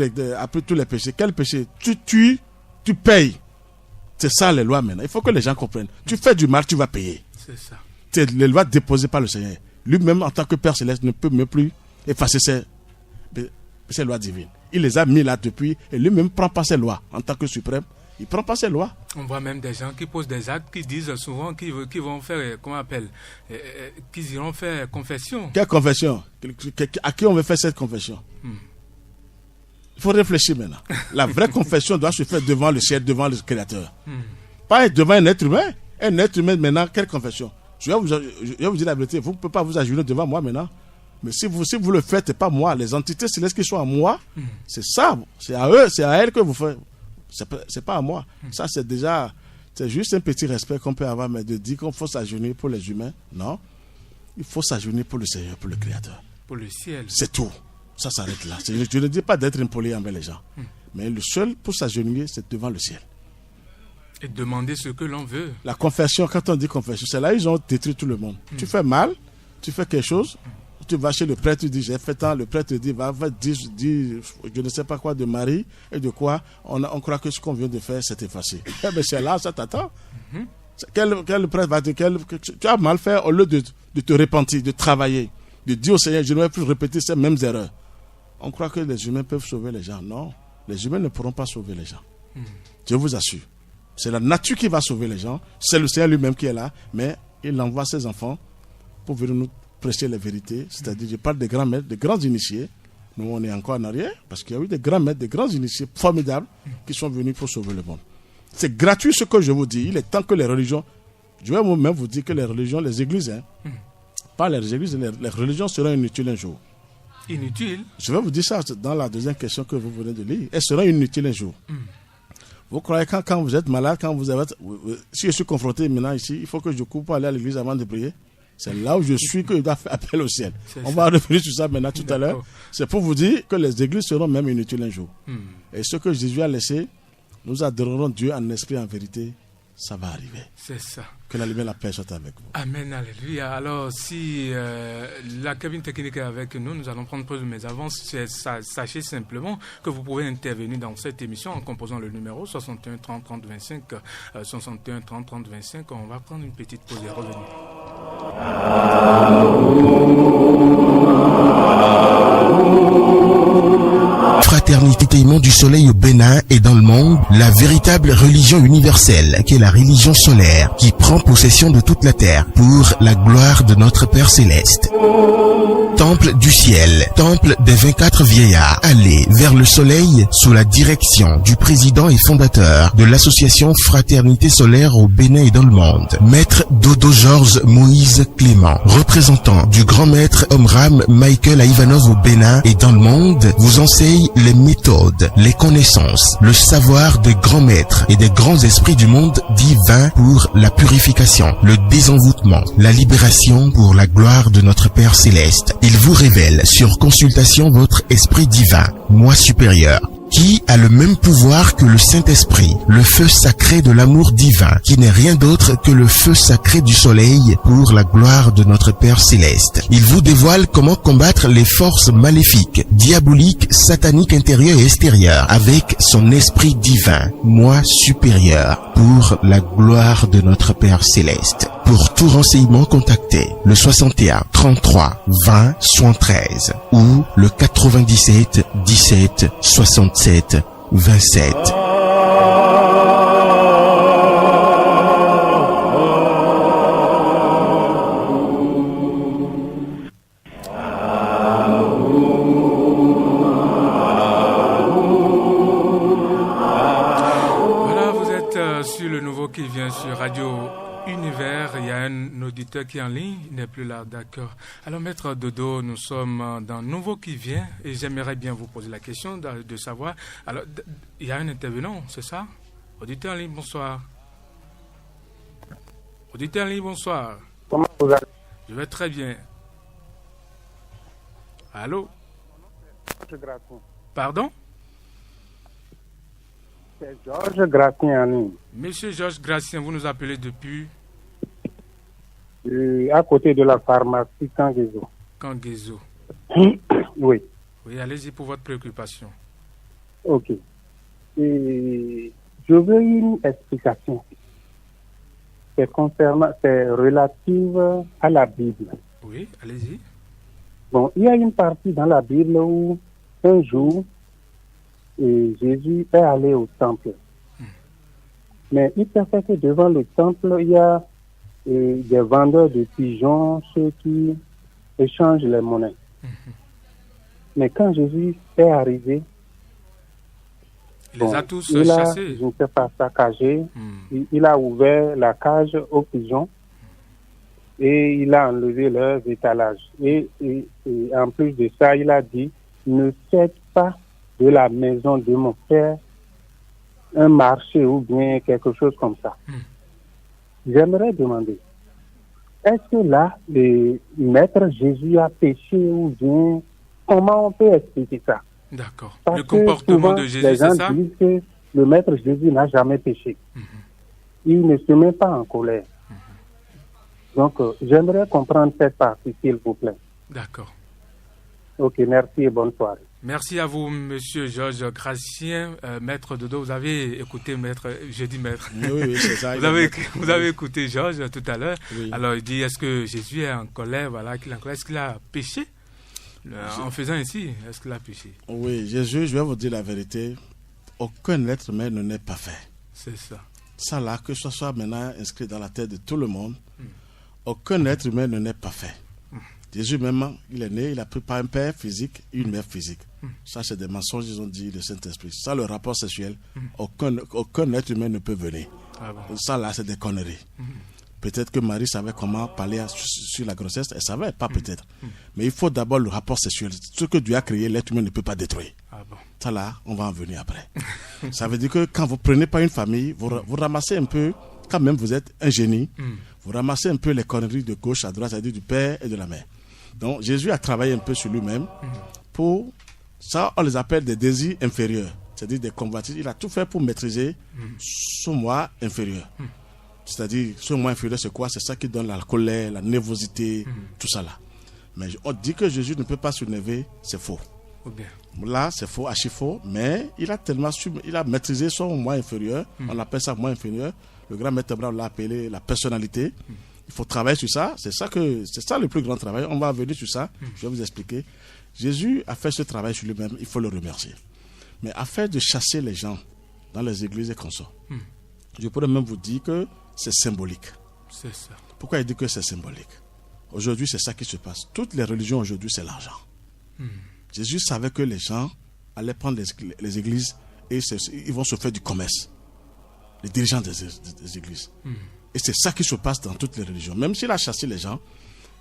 tous les péchés. Quel péché? Tu tues, tu payes. C'est ça les lois maintenant. Il faut que les gens comprennent. Tu fais du mal, tu vas payer. C'est ça. C'est les lois déposées par le Seigneur. Lui-même, en tant que Père Céleste, ne peut même plus effacer ces lois divines. Il les a mis là depuis et lui-même ne prend pas ses lois. En tant que suprême, il ne prend pas ses lois. On voit même des gens qui posent des actes, qui disent souvent qu'ils vont faire, comment on appelle, qu'ils iront faire confession. Quelle confession? À qui on veut faire cette confession? Il faut réfléchir maintenant. La vraie confession doit se faire devant le ciel, devant le Créateur. Pas devant un être humain. Un être humain maintenant, quelle confession? Je vais vous dire la vérité, vous ne pouvez pas vous agenouiller devant moi maintenant. Mais si vous le faites, pas moi, les entités célestes qui sont à moi, c'est ça, c'est à eux, c'est à elles que vous faites. C'est pas à moi. Ça, c'est juste un petit respect qu'on peut avoir, mais de dire qu'il faut s'agenouiller pour les humains, non. Il faut s'agenouiller pour le Seigneur, pour le Créateur. Pour le ciel. C'est tout. Ça s'arrête là. Je ne dis pas d'être impoli envers les gens. Mais le seul pour s'agenouiller, c'est devant le ciel. Et demander ce que l'on veut. La confession, quand on dit confession, c'est là ils ont détruit tout le monde. Tu fais mal, tu fais quelque chose, tu vas chez le prêtre, tu dis j'ai fait tant, le prêtre te dit va dire je ne sais pas quoi de Marie et de quoi, on croit que ce qu'on vient de faire c'est effacé. Eh bien c'est là, ça t'attend. Quel prêtre va dire tu as mal fait au lieu de te repentir, de travailler, de dire au Seigneur je ne vais plus répéter ces mêmes erreurs. On croit que les humains peuvent sauver les gens. Non, les humains ne pourront pas sauver les gens. Je vous assure. C'est la nature qui va sauver les gens. C'est le Seigneur lui-même qui est là. Mais il envoie ses enfants pour venir nous prêcher les vérités. C'est-à-dire, je parle des grands maîtres, des grands initiés. Nous, on est encore en arrière. Parce qu'il y a eu des grands maîtres, des grands initiés formidables qui sont venus pour sauver le monde. C'est gratuit ce que je vous dis. Il est temps que les religions... Je vais même vous dire que les religions, les églises, pas les églises, les religions seront inutiles un jour. Inutiles? Je vais vous dire ça dans la deuxième question que vous venez de lire. Elles seront inutiles un jour. Vous croyez quand vous êtes malade, quand vous avez... Si je suis confronté maintenant ici, il faut que je cours pour aller à l'église avant de prier. C'est là où je suis que je dois faire appel au ciel. On va revenir sur ça maintenant tout à l'heure. C'est pour vous dire que les églises seront même inutiles un jour. Et ce que Jésus a laissé, nous adorerons Dieu en esprit et en vérité. Ça va arriver. C'est ça. Que la lumière et la paix soient avec vous. Amen, alléluia. Alors, si la cabine technique est avec nous, nous allons prendre pause de mes avances. Sachez simplement que vous pouvez intervenir dans cette émission en composant le numéro 61 30 30 25. 61 30 30 25. On va prendre une petite pause et revenir. Fraternité Taillement du Soleil au Bénin et dans le monde, la véritable religion universelle, qui est la religion solaire, qui prend possession de toute la terre pour la gloire de notre Père Céleste. Temple du ciel, temple des 24 vieillards, allez vers le soleil sous la direction du président et fondateur de l'association Fraternité Solaire au Bénin et dans le monde, Maître Dodo Georges Moïse Clément, représentant du grand maître Omram Michael Ivanov au Bénin et dans le monde, vous enseigne les méthodes, les connaissances, le savoir des grands maîtres et des grands esprits du monde divin pour la purification, le désenvoûtement, la libération pour la gloire de notre Père Céleste. Il vous révèle sur consultation votre esprit divin, moi supérieur, qui a le même pouvoir que le Saint-Esprit, le feu sacré de l'amour divin, qui n'est rien d'autre que le feu sacré du soleil pour la gloire de notre Père Céleste. Il vous dévoile comment combattre les forces maléfiques, diaboliques, sataniques intérieures et extérieures, avec son esprit divin, moi supérieur, pour la gloire de notre Père Céleste. Pour tout renseignement, contactez le 61 33 20 73 ou le 97 17 67 27. frère, il y a un auditeur qui est en ligne, il n'est plus là, d'accord. Alors, Maître Dodo, nous sommes dans Nouveau qui vient et j'aimerais bien vous poser la question de savoir. Alors, il y a un intervenant, c'est ça? Auditeur en ligne, bonsoir. Auditeur en ligne, bonsoir. Comment vous allez? Je vais très bien. Allô? Pardon? C'est Georges Gracien en ligne. Monsieur Georges Gracien, vous nous appelez depuis À côté de la pharmacie Kangezo. Kangezo. Oui. Oui, allez-y pour votre préoccupation. Ok. Et je veux une explication. C'est relative à la Bible. Oui, allez-y. Bon, il y a une partie dans la Bible où un jour, Jésus est allé au temple. Mais il s'est fait que devant le temple, il y a des vendeurs de pigeons, ceux qui échangent les monnaies. Mais quand Jésus est arrivé, il les a tous il chassés. Je ne sais pas, saccagé. Il a ouvert la cage aux pigeons et il a enlevé leurs étalages. Et en plus de ça, il a dit, ne faites pas de la maison de mon père un marché ou bien quelque chose comme ça. J'aimerais demander, est-ce que là, le maître Jésus a péché ou bien comment on peut expliquer ça? D'accord. Parce Le comportement que de Jésus, les gens c'est ça? disent que le maître Jésus n'a jamais péché. Il ne se met pas en colère. Donc, j'aimerais comprendre cette partie, s'il vous plaît. D'accord. Ok, merci et bonne soirée. Merci à vous, monsieur Georges Gracien. Maître Dodo, vous avez écouté maître, je dis maître. Oui, c'est ça. Vous avez écouté Georges tout à l'heure. Oui. Alors, il dit, est-ce que Jésus est en colère, voilà, est-ce qu'il a péché? En faisant ainsi, est-ce qu'il a péché? Oui, Jésus, je vais vous dire la vérité, aucun être humain ne n'est pas fait. C'est ça. Ça là, que ce soit maintenant inscrit dans la tête de tout le monde, aucun être humain ne n'est pas fait. Jésus même, il est né, il n'a pris pas un père physique, une mère physique. Ça, c'est des mensonges, ils ont dit, le Saint-Esprit. Ça, le rapport sexuel, aucun être humain ne peut venir. Ah bon. Ça là, c'est des conneries. Peut-être que Marie savait comment parler sur la grossesse, elle savait, pas peut-être. Mais il faut d'abord le rapport sexuel. Ce que Dieu a créé, l'être humain ne peut pas détruire. Ah bon. Ça là, on va en venir après. Ça veut dire que quand vous prenez pas une famille, vous ramassez un peu, quand même vous êtes un génie, vous ramassez un peu les conneries de gauche à droite, c'est-à-dire du père et de la mère. Donc Jésus a travaillé un peu sur lui-même pour, ça on les appelle des désirs inférieurs, c'est-à-dire des convoitises. Il a tout fait pour maîtriser son moi inférieur. C'est-à-dire, ce moi inférieur, c'est quoi? C'est ça qui donne la colère, la nervosité, tout ça là. Mais on dit que Jésus ne peut pas s'énerver, c'est faux. Okay. Là, c'est faux, archi faux, mais il a tellement il a maîtrisé son moi inférieur, on appelle ça moi inférieur. Le grand maître Abraham l'a appelé la personnalité. Il faut travailler sur ça, c'est ça le plus grand travail. On va venir sur ça, je vais vous expliquer. Jésus a fait ce travail sur lui-même, il faut le remercier. Mais afin de chasser les gens dans les églises et consorts, je pourrais même vous dire que c'est symbolique. C'est ça. Pourquoi il dit que c'est symbolique? Aujourd'hui, c'est ça qui se passe. Toutes les religions aujourd'hui, c'est l'argent. Jésus savait que les gens allaient prendre les églises et ils vont se faire du commerce. Les dirigeants des églises. Et c'est ça qui se passe dans toutes les religions. Même s'il a chassé les gens,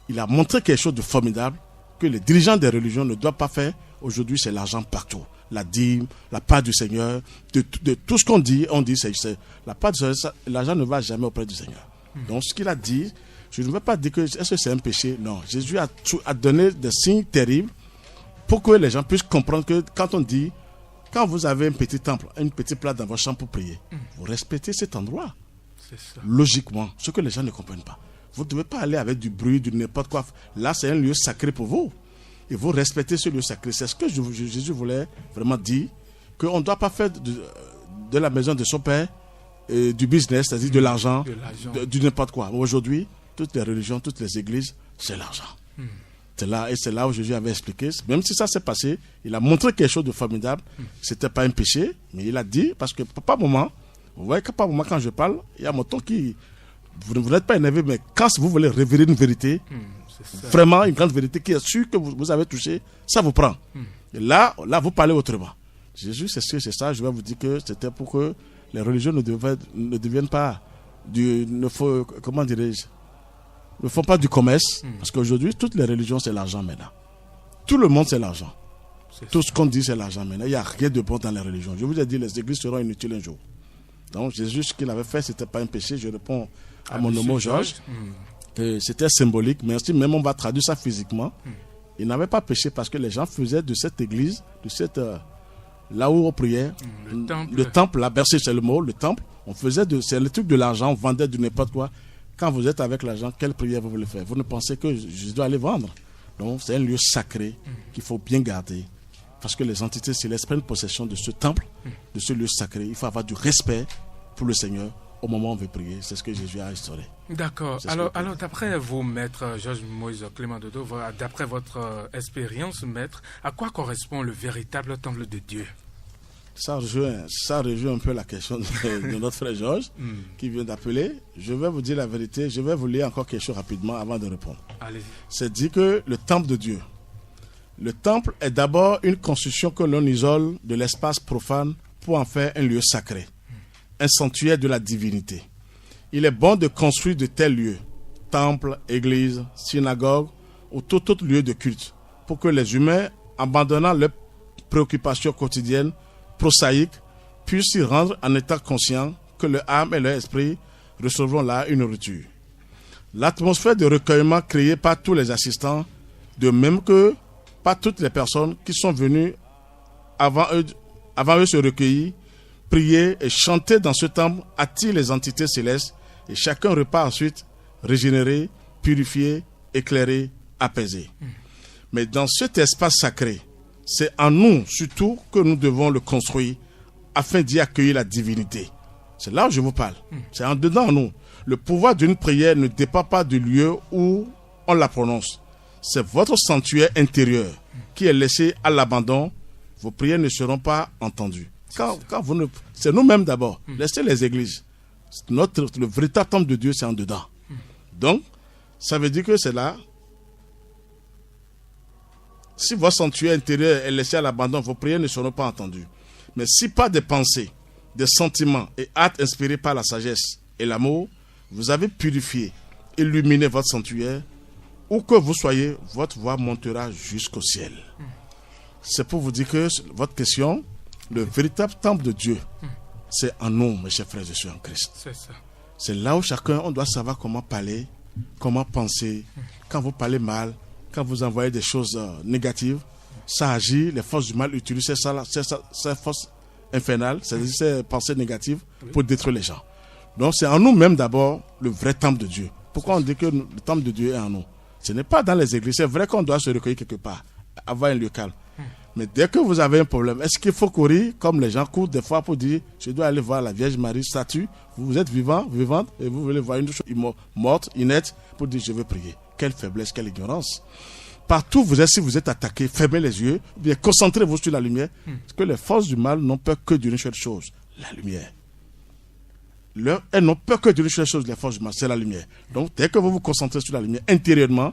il a montré quelque chose de formidable que les dirigeants des religions ne doivent pas faire. Aujourd'hui, c'est l'argent partout. La dîme, la part du Seigneur, de tout ce qu'on dit, c'est la part du Seigneur, l'argent ne va jamais auprès du Seigneur. Donc ce qu'il a dit, je ne veux pas dire que est-ce que c'est un péché. Non, Jésus a donné des signes terribles pour que les gens puissent comprendre que quand on dit, quand vous avez un petit temple, une petite place dans votre chambre pour prier, vous respectez cet endroit. C'est ça. Logiquement, ce que les gens ne comprennent pas. Vous ne devez pas aller avec du bruit, du n'importe quoi. Là, c'est un lieu sacré pour vous. Et vous respectez ce lieu sacré. C'est ce que Jésus voulait vraiment dire, qu'on ne doit pas faire de la maison de son père du business, c'est-à-dire de l'argent, du n'importe quoi. Aujourd'hui, toutes les religions, toutes les églises, c'est l'argent. C'est là où Jésus avait expliqué, même si ça s'est passé, il a montré quelque chose de formidable. Ce n'était pas un péché, mais il a dit, parce que par moment, vous voyez que par moment quand je parle, il y a mon ton qui... Vous n'êtes pas énervé, mais quand vous voulez révéler une vérité, vraiment une grande vérité qui est sûre que vous avez touché, ça vous prend. Et là, vous parlez autrement. Jésus, c'est ça, je vais vous dire que c'était pour que les religions ne deviennent pas ne font pas du commerce, parce qu'aujourd'hui, toutes les religions, c'est l'argent maintenant. Tout le monde, c'est l'argent. Tout ce qu'on dit, c'est l'argent maintenant. Il n'y a rien de bon dans les religions. Je vous ai dit, les églises seront inutiles un jour. Donc, Jésus, ce qu'il avait fait, ce n'était pas un péché. Je réponds à mon homo Georges. C'était symbolique, mais si même on va traduire ça physiquement, il n'avait pas péché parce que les gens faisaient de cette église, de cette là où on priait, le temple, là, bercé c'est le mot, le temple, c'est le truc de l'argent, on vendait de n'importe quoi. Quand vous êtes avec l'argent, quelle prière vous voulez faire? Vous ne pensez que je dois aller vendre. Donc c'est un lieu sacré qu'il faut bien garder. Parce que les entités célestes prennent possession de ce temple, de ce lieu sacré. Il faut avoir du respect pour le Seigneur au moment où on veut prier. C'est ce que Jésus a instauré. D'accord. Alors d'après vous, maître Georges Moïse Clément Dodo, d'après votre expérience, maître, à quoi correspond le véritable temple de Dieu? Ça rejoint un peu la question de notre frère Georges qui vient d'appeler. Je vais vous dire la vérité. Je vais vous lire encore quelque chose rapidement avant de répondre. Allez-y. C'est dit que le temple de Dieu. Le temple est d'abord une construction que l'on isole de l'espace profane pour en faire un lieu sacré, un sanctuaire de la divinité. Il est bon de construire de tels lieux, temples, églises, synagogues ou tout autre lieu de culte, pour que les humains, abandonnant leurs préoccupations quotidiennes, prosaïques, puissent s'y rendre en étant conscients que leur âme et leur esprit recevront là une nourriture. L'atmosphère de recueillement créée par tous les assistants, de même que par toutes les personnes qui sont venues avant eux se recueillir, prier et chanter dans ce temple, attire les entités célestes et chacun repart ensuite régénéré, purifié, éclairé, apaisé. Mais dans cet espace sacré, c'est en nous surtout que nous devons le construire afin d'y accueillir la divinité. C'est là où je vous parle. C'est en dedans nous. Le pouvoir d'une prière ne dépend pas du lieu où on la prononce. C'est votre sanctuaire intérieur qui est laissé à l'abandon. Vos prières ne seront pas entendues. C'est nous-mêmes d'abord. Laissez les églises. Le véritable temple de Dieu, c'est en dedans. Donc, ça veut dire que c'est là. Si votre sanctuaire intérieur est laissé à l'abandon, vos prières ne seront pas entendues. Mais si par des pensées, des sentiments et actes inspirés par la sagesse et l'amour, vous avez purifié, illuminé votre sanctuaire, où que vous soyez, votre voix montera jusqu'au ciel. C'est pour vous dire que votre question, le véritable temple de Dieu, c'est en nous, mes chers frères et sœurs en Christ. C'est ça. C'est là où chacun, on doit savoir comment parler, comment penser. Quand vous parlez mal, quand vous envoyez des choses négatives, ça agit, les forces du mal utilisent ces forces infernales, c'est-à-dire ces pensées négatives, pour détruire les gens. Donc c'est en nous-mêmes d'abord le vrai temple de Dieu. Pourquoi on dit que le temple de Dieu est en nous? Ce n'est pas dans les églises. C'est vrai qu'on doit se recueillir quelque part, avoir un lieu calme. Mais dès que vous avez un problème, est-ce qu'il faut courir comme les gens courent des fois pour dire je dois aller voir la Vierge Marie statue? Vous êtes vivante, et vous voulez voir une chose morte, inerte, pour dire je veux prier. Quelle faiblesse, quelle ignorance. Partout vous êtes, si vous êtes attaqué, fermez les yeux, bien concentrez-vous sur la lumière. Parce que les forces du mal n'ont peur que d'une seule chose, la lumière. Elles n'ont peur que d'une seule chose, les forces du mal, c'est la lumière. Donc dès que vous vous concentrez sur la lumière intérieurement,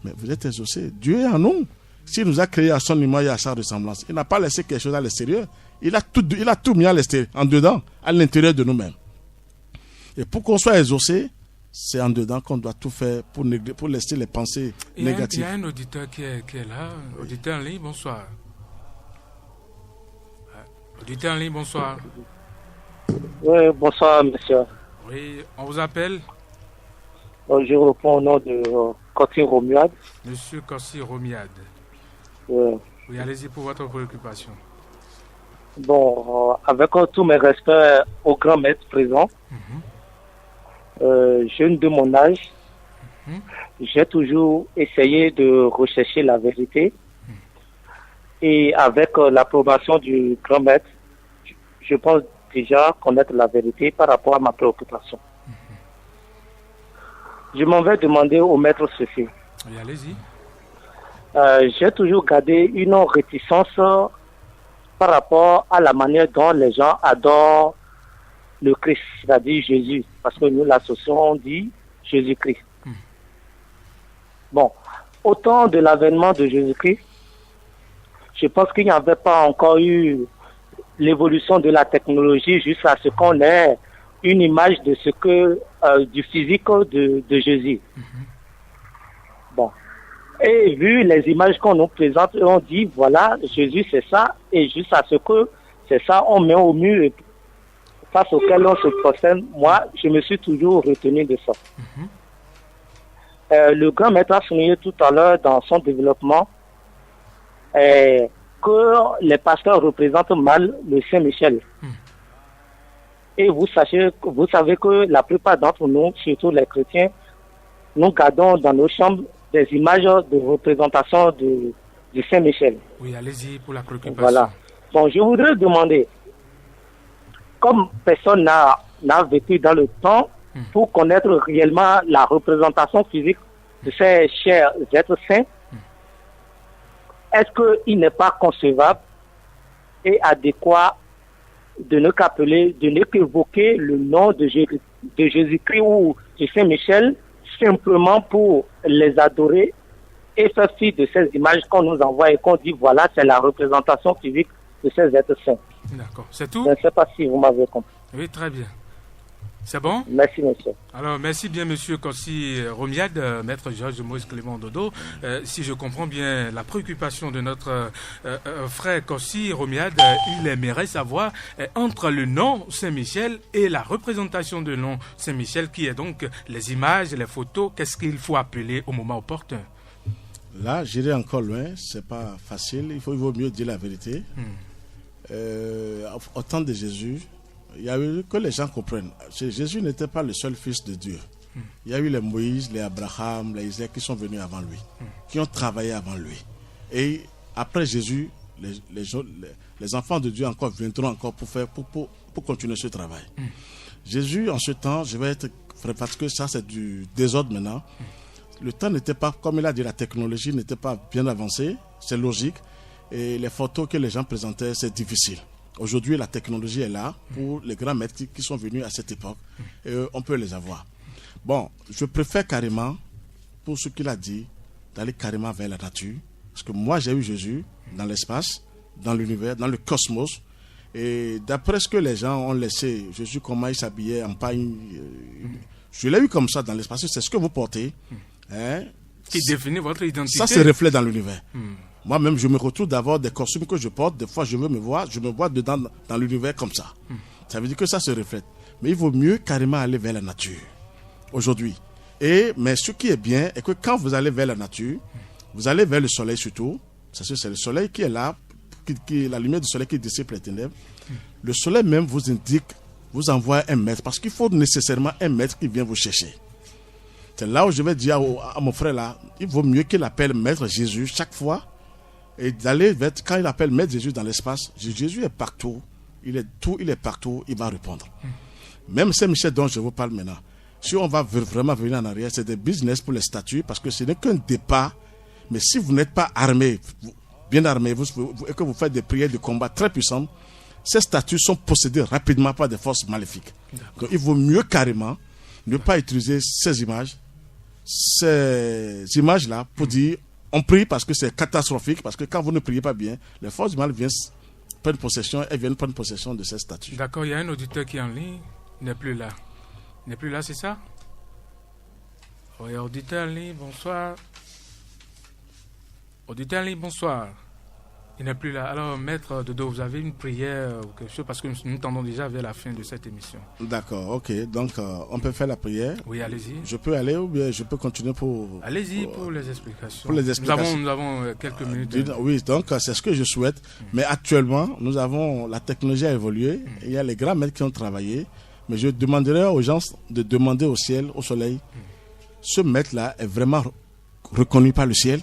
mais vous êtes exaucé. Dieu est en nous. S'il nous a créé à son image et à sa ressemblance, il n'a pas laissé quelque chose à l'extérieur. Il a tout mis à l'extérieur, en dedans, à l'intérieur de nous-mêmes. Et pour qu'on soit exaucé, c'est en dedans qu'on doit tout faire pour laisser les pensées négatives. Il y a un auditeur qui est là. Oui. Auditeur en ligne, bonsoir. Auditeur en ligne, bonsoir. Oui, bonsoir, monsieur. Oui, on vous appelle? Je réponds au nom de Corsi Romuald. Monsieur Corsi Romuald. Oui, allez-y pour votre préoccupation. Bon, avec tous mes respects au grand maître présent, jeune de mon âge, j'ai toujours essayé de rechercher la vérité. Et avec l'approbation du grand maître, je pense déjà connaître la vérité par rapport à ma préoccupation. Je m'en vais demander au maître ceci. Oui, allez-y. J'ai toujours gardé une réticence par rapport à la manière dont les gens adorent le Christ, c'est-à-dire Jésus, parce que nous l'associons, on dit Jésus-Christ. Bon, au temps de l'avènement de Jésus-Christ, je pense qu'il n'y avait pas encore eu l'évolution de la technologie jusqu'à ce qu'on ait une image de ce que du physique de Jésus. Bon. Et vu les images qu'on nous présente, on dit voilà, Jésus c'est ça, et juste à ce que c'est ça, on met au mur et face auquel on se prosterne. Moi, je me suis toujours retenu de ça. Le grand maître a souligné tout à l'heure dans son développement que les pasteurs représentent mal le Saint-Michel. Et vous savez que la plupart d'entre nous, surtout les chrétiens, nous gardons dans nos chambres des images de représentation du Saint-Michel. Oui, allez-y pour la préoccupation. Voilà. Bon, je voudrais demander, comme personne n'a vécu dans le temps pour connaître réellement la représentation physique de ces chers êtres saints, est-ce qu'il n'est pas concevable et adéquat de ne qu'évoquer le nom de Jésus-Christ ou de Saint-Michel simplement pour les adorer et faire fi de ces images qu'on nous envoie et qu'on dit voilà, c'est la représentation physique de ces êtres saints. D'accord, c'est tout? Je ne sais pas si vous m'avez compris. Oui, très bien. C'est bon? Merci, monsieur. Alors, merci bien, monsieur Kossi Romiade, maître Georges Moïse Clément Dodo. Si je comprends bien la préoccupation de notre frère Kossi Romiade, il aimerait savoir entre le nom Saint-Michel et la représentation de nom Saint-Michel, qui est donc les images, les photos, qu'est-ce qu'il faut appeler au moment opportun? Là, j'irai encore loin, c'est pas facile, il vaut mieux dire la vérité. Au temps de Jésus, il y a eu que les gens comprennent. Jésus n'était pas le seul fils de Dieu. Il y a eu les Moïse, les Abraham, les Isaac qui sont venus avant lui, qui ont travaillé avant lui. Et après Jésus, les enfants de Dieu encore viendront encore pour continuer ce travail. Jésus, en ce temps, je vais être vrai parce que ça c'est du désordre maintenant. Le temps n'était pas, comme il a dit, la technologie n'était pas bien avancée, c'est logique. Et les photos que les gens présentaient, c'est difficile. Aujourd'hui, la technologie est là pour les grands maîtres qui sont venus à cette époque. Et on peut les avoir. Bon, je préfère carrément, pour ce qu'il a dit, d'aller carrément vers la nature. Parce que moi, j'ai eu Jésus dans l'espace, dans l'univers, dans le cosmos. Et d'après ce que les gens ont laissé, Jésus, comment il s'habillait en pagne, je l'ai eu comme ça dans l'espace. C'est ce que vous portez. Qui définit votre identité. Ça se reflète dans l'univers. Moi-même, je me retrouve d'avoir des costumes que je porte. Des fois, je me vois dedans dans l'univers comme ça. Ça veut dire que ça se reflète. Mais il vaut mieux carrément aller vers la nature aujourd'hui. Mais ce qui est bien est que quand vous allez vers la nature, vous allez vers le soleil surtout. C'est le soleil qui est là, la lumière du soleil qui dissipe les ténèbres. Le soleil même vous indique, vous envoie un maître. Parce qu'il faut nécessairement un maître qui vient vous chercher. C'est là où je vais dire à mon frère là, il vaut mieux qu'il appelle Maître Jésus chaque fois et d'aller vers, quand il appelle Maître Jésus dans l'espace, Jésus est partout, il est partout, il va répondre. Même Saint-Michel dont je vous parle maintenant, si on va vraiment venir en arrière, c'est des business pour les statues parce que ce n'est qu'un départ, mais si vous n'êtes pas armé, bien armé, et que vous faites des prières de combat très puissantes, ces statues sont possédées rapidement par des forces maléfiques. Donc il vaut mieux carrément ne pas utiliser ces images-là pour dire on prie parce que c'est catastrophique, parce que quand vous ne priez pas bien, les forces du mal viennent prendre possession de ces statues. D'accord, il y a un auditeur qui est en ligne, il n'est plus là. Il n'est plus là, c'est ça? Oui, auditeur en ligne, bonsoir. Auditeur en ligne, bonsoir. Il n'est plus là. Alors, Maître Dodo, vous avez une prière ou quelque chose, parce que nous tendons déjà vers la fin de cette émission. D'accord, ok. Donc, on peut faire la prière. Oui, allez-y. Je peux aller ou bien je peux continuer pour... Allez-y pour les explications. Pour les explications. Nous avons quelques minutes. Oui, donc c'est ce que je souhaite. Mais actuellement, la technologie a évolué. Il y a les grands maîtres qui ont travaillé. Mais je demanderai aux gens de demander au ciel, au soleil, ce maître-là est vraiment reconnu par le ciel.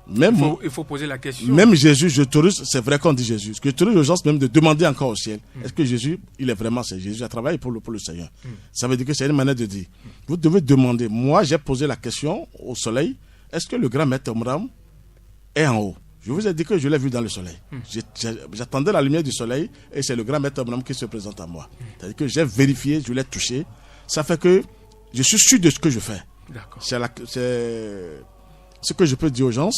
Même il faut poser la question. Même Jésus, je t'autorise, c'est vrai qu'on dit Jésus. Je t'autorise aux gens même de demander encore au ciel. Est-ce que Jésus, il est vraiment c'est Jésus a travaillé pour le Seigneur. Ça veut dire que c'est une manière de dire. Vous devez demander. Moi, j'ai posé la question au soleil. Est-ce que le grand maître Omram est en haut? Je vous ai dit que je l'ai vu dans le soleil. J'attendais la lumière du soleil et c'est le grand maître Omram qui se présente à moi. C'est-à-dire que j'ai vérifié, je l'ai touché. Ça fait que je suis sûr de ce que je fais. D'accord. C'est ce que je peux dire aux gens,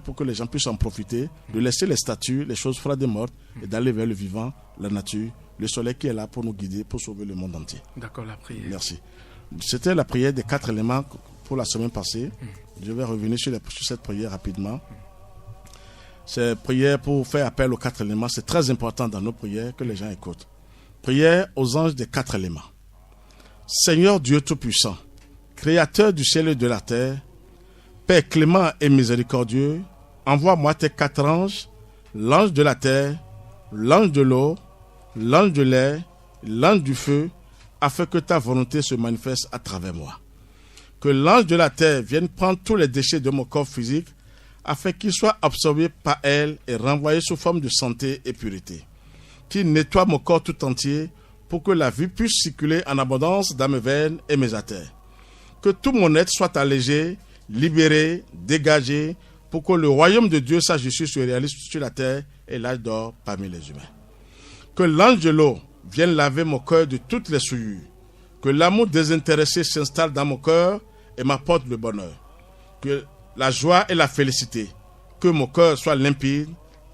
pour que les gens puissent en profiter, de laisser les statues, les choses froides et mortes, et d'aller vers le vivant, la nature, le soleil qui est là pour nous guider, pour sauver le monde entier. D'accord, la prière. Merci. C'était la prière des 4 éléments pour la semaine passée. Je vais revenir sur cette prière rapidement. Cette prière pour faire appel aux 4 éléments, c'est très important dans nos prières que les gens écoutent. Prière aux anges des 4 éléments. Seigneur Dieu Tout-Puissant, Créateur du ciel et de la terre, Père clément et miséricordieux, envoie-moi tes 4 anges, l'ange de la terre, l'ange de l'eau, l'ange de l'air, l'ange du feu, afin que ta volonté se manifeste à travers moi. Que l'ange de la terre vienne prendre tous les déchets de mon corps physique, afin qu'ils soient absorbés par elle et renvoyés sous forme de santé et pureté. Qu'il nettoie mon corps tout entier, pour que la vie puisse circuler en abondance dans mes veines et mes artères. Que tout mon être soit allégé, libéré, dégagé, pour que le royaume de Dieu, sa justice, se réalise sur la terre et l'âge d'or parmi les humains. Que l'ange de l'eau vienne laver mon cœur de toutes les souillures. Que l'amour désintéressé s'installe dans mon cœur et m'apporte le bonheur. Que la joie et la félicité. Que mon cœur soit limpide,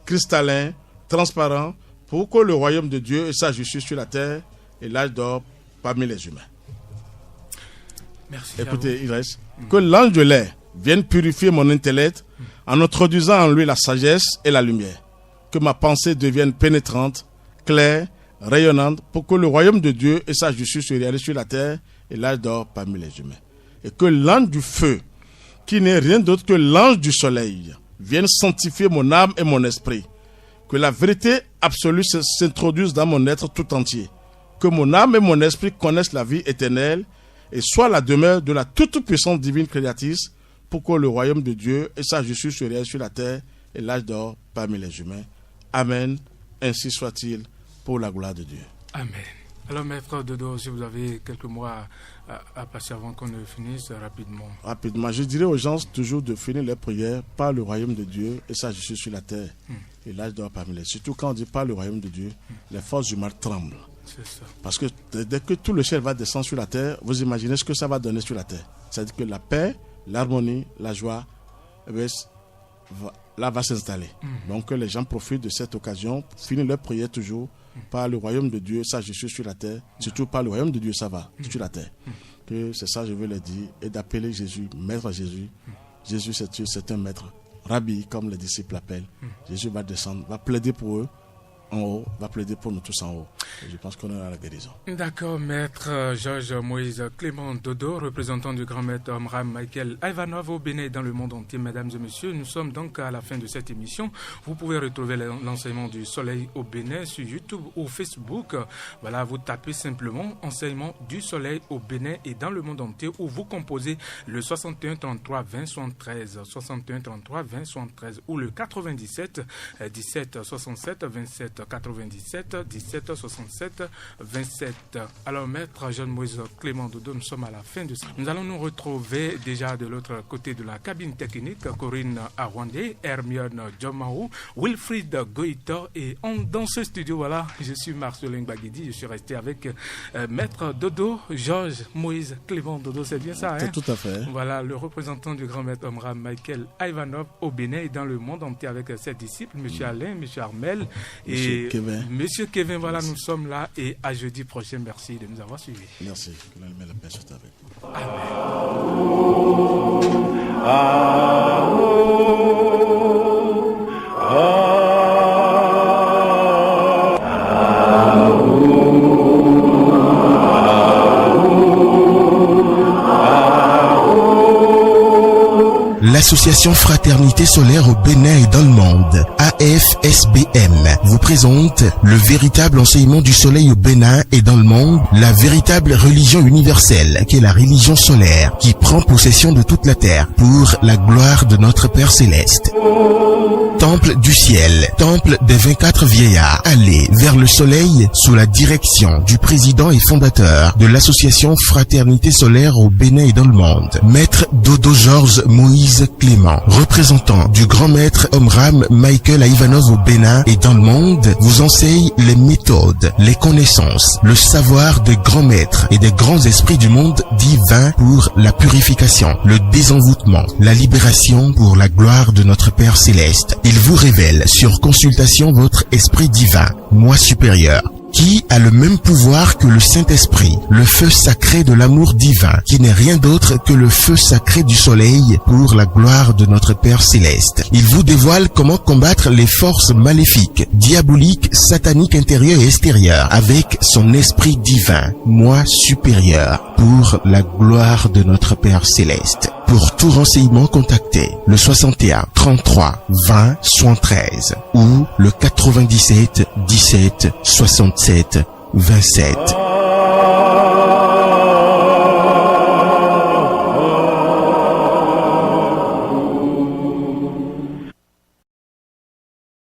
cristallin, transparent, pour que le royaume de Dieu et sa justice sur la terre et l'âge d'or parmi les humains. Merci. Écoutez, il reste. Que l'ange de l'air vienne purifier mon intellect en introduisant en lui la sagesse et la lumière. Que ma pensée devienne pénétrante, claire, rayonnante, pour que le royaume de Dieu et sa justice se réalisent sur la terre et l'âge d'or parmi les humains. Et que l'ange du feu, qui n'est rien d'autre que l'ange du soleil, vienne sanctifier mon âme et mon esprit. Que la vérité absolue s'introduise dans mon être tout entier. Que mon âme et mon esprit connaissent la vie éternelle et soient la demeure de la toute-puissante divine créatrice, pour que le royaume de Dieu et sa justice se réalisent sur la terre et l'âge d'or parmi les humains. Amen. Ainsi soit-il, pour la gloire de Dieu. Amen. Alors, Maître Dodo, si vous avez quelques mots à passer avant qu'on ne finisse rapidement. Rapidement, je dirais aux gens toujours de finir les prières par le royaume de Dieu et sa justice sur la terre et l'âge d'or parmi les. Surtout quand on dit par le royaume de Dieu, les forces du mal tremblent. C'est ça. Parce que dès que tout le ciel va descendre sur la terre, vous imaginez ce que ça va donner sur la terre. C'est-à-dire que la paix, l'harmonie, la joie, là va s'installer. Donc que les gens profitent de cette occasion, finissent leur prière toujours par le royaume de Dieu, ça je suis sur la terre, surtout par le royaume de Dieu, ça va sur la terre. Que c'est ça je veux leur dire, et d'appeler Jésus, Maître Jésus. Jésus c'est un maître, Rabbi comme les disciples l'appellent. Jésus va descendre, va plaider pour eux en haut, va plaider pour nous tous en haut. Et je pense qu'on aura la guérison. D'accord, Maître Georges Moïse Clément Dodo, représentant du grand maître Omram Michael Ivanov au Bénin et dans le monde entier. Mesdames et messieurs, nous sommes donc à la fin de cette émission. Vous pouvez retrouver l'enseignement du soleil au Bénin sur YouTube ou Facebook. Voilà, vous tapez simplement enseignement du soleil au Bénin et dans le monde entier, ou vous composez le 61 33 20 73, 61 33 20 73 ou le 97 17 67 27 97 17 67 27. Alors, Maître Jean-Moïse Clément Dodo, nous sommes à la fin de ça. Nous allons nous retrouver déjà de l'autre côté de la cabine technique, Corinne Arwandé, Hermione Djomahou, Wilfried Goïtor, et dans ce studio, voilà, je suis Marcelin Baguidi, je suis resté avec Maître Dodo, Georges Moïse Clément Dodo, c'est bien ça, hein? C'est tout à fait. Voilà, le représentant du grand maître Omram Michael Ivanov au Bénin et dans le monde entier avec ses disciples, M. Alain, M. Armel et Monsieur Kevin. Voilà, nous sommes là et à jeudi prochain. Merci de nous avoir suivis. Merci. Que la lumière et la paix soient avec vous. L'Association Fraternité Solaire au Bénin et dans le monde, AFSBM, vous présente le véritable enseignement du soleil au Bénin et dans le monde, la véritable religion universelle, qui est la religion solaire, qui prend possession de toute la terre pour la gloire de notre Père Céleste. Temple du ciel, temple des 24 vieillards, allez vers le soleil sous la direction du président et fondateur de l'association Fraternité Solaire au Bénin et dans le monde, Maître Dodo Georges Moïse Clément, représentant du grand maître Omram Michael Ivanov au Bénin et dans le monde, vous enseigne les méthodes, les connaissances, le savoir des grands maîtres et des grands esprits du monde divin pour la purification, le désenvoûtement, la libération pour la gloire de notre Père Céleste. Il vous révèle sur consultation votre esprit divin, moi supérieur. qui a le même pouvoir que le Saint-Esprit, le feu sacré de l'amour divin, qui n'est rien d'autre que le feu sacré du soleil pour la gloire de notre Père céleste. Il vous dévoile comment combattre les forces maléfiques, diaboliques, sataniques intérieures et extérieures avec son esprit divin, moi supérieur, pour la gloire de notre Père céleste. Pour tout renseignement, contactez le 61 33 20 73 ou le 97 17 67 27.